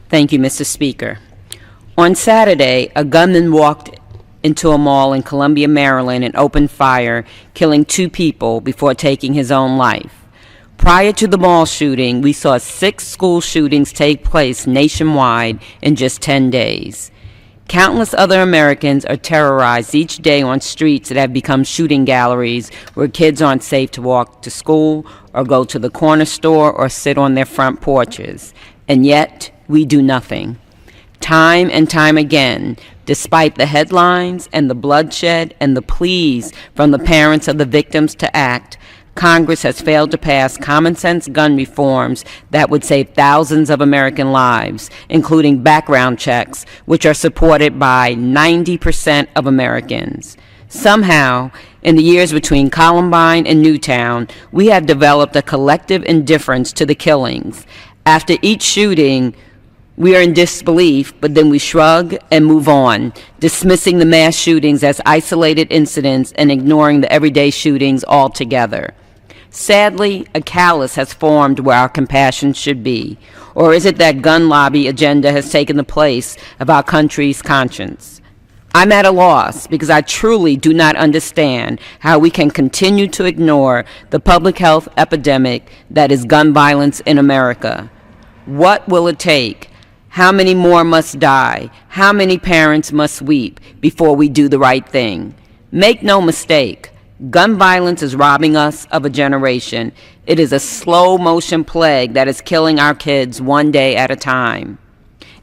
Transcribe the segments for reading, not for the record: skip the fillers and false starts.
Thank you, Mr. Speaker. On Saturday, a gunman walked into a mall in Columbia, Maryland, and opened fire, killing 2 people before taking his own life. Prior to the mall shooting, we saw 6 school shootings take place nationwide in just 10 days. Countless other Americans are terrorized each day on streets that have become shooting galleries where kids aren't safe to walk to school or go to the corner store or sit on their front porches. And yet, we do nothing. Time and time again, despite the headlines and the bloodshed and the pleas from the parents of the victims to act, Congress has failed to pass common-sense gun reforms that would save thousands of American lives, including background checks, which are supported by 90% of Americans. Somehow, in the years between Columbine and Newtown, we have developed a collective indifference to the killings. After each shooting, we are in disbelief, but then we shrug and move on, dismissing the mass shootings as isolated incidents and ignoring the everyday shootings altogether. Sadly, a callous has formed where our compassion should be. Or is it that gun lobby agenda has taken the place of our country's conscience? I'm at a loss because I truly do not understand how we can continue to ignore the public health epidemic that is gun violence in America. What will it take? How many more must die? How many parents must weep before we do the right thing? Make no mistake, gun violence is robbing us of a generation. It is a slow-motion plague that is killing our kids one day at a time.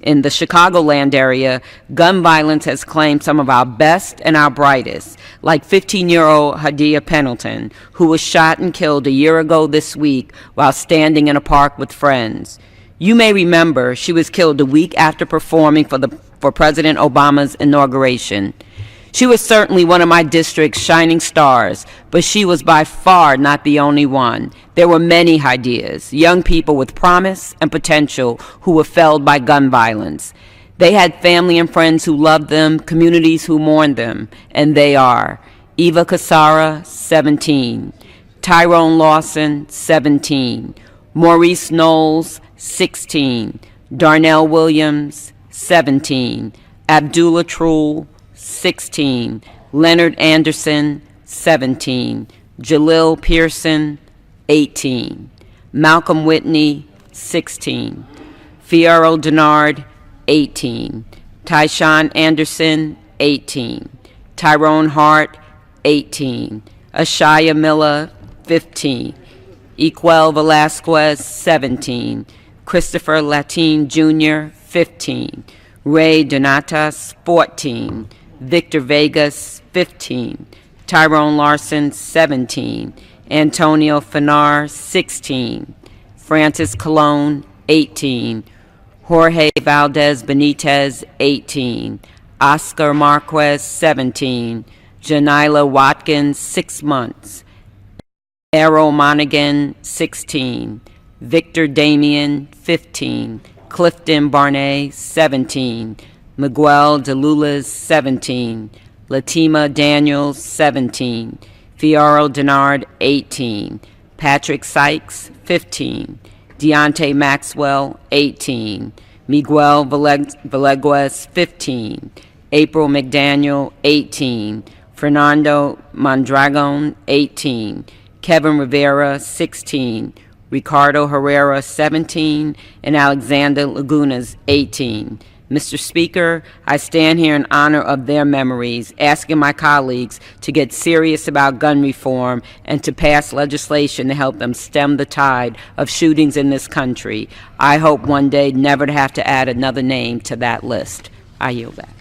In the Chicagoland area, gun violence has claimed some of our best and our brightest, like 15-year-old Hadia Pendleton, who was shot and killed a year ago this week while standing in a park with friends. You may remember she was killed a week after performing for President Obama's inauguration. She was certainly one of my district's shining stars, but she was by far not the only one. There were many Hadias, young people with promise and potential who were felled by gun violence. They had family and friends who loved them, communities who mourned them, and they are Eva Cassara, 17, Tyrone Lawson, 17, Maurice Knowles, 16, Darnell Williams, 17, Abdullah Trull, 16, Leonard Anderson, 17, Jalil Pearson, 18, Malcolm Whitney, 16, Fiyero Denard, 18, Tyshawn Anderson, 18, Tyrone Hart, 18, Ashaya Miller, 15, Equel Velasquez, 17, Christopher Latine Jr., 15, Ray Donatas, 14, Victor Vegas, 15, Tyrone Larson, 17, Antonio Fanar, 16, Francis Colon, 18, Jorge Valdez Benitez, 18, Oscar Marquez, 17, Janila Watkins, 6 months, Errol Monaghan, 16, Victor Damien, 15, Clifton Barnett, 17, Miguel DeLulas, 17, Latima Daniels, 17, Fiyero Denard, 18, Patrick Sykes, 15, Deontay Maxwell, 18, Miguel Villegas, 15, April McDaniel, 18, Fernando Mondragon, 18, Kevin Rivera, 16, Ricardo Herrera, 17, and Alexander Lagunas, 18. Mr. Speaker, I stand here in honor of their memories, asking my colleagues to get serious about gun reform and to pass legislation to help them stem the tide of shootings in this country. I hope one day never to have to add another name to that list. I yield back.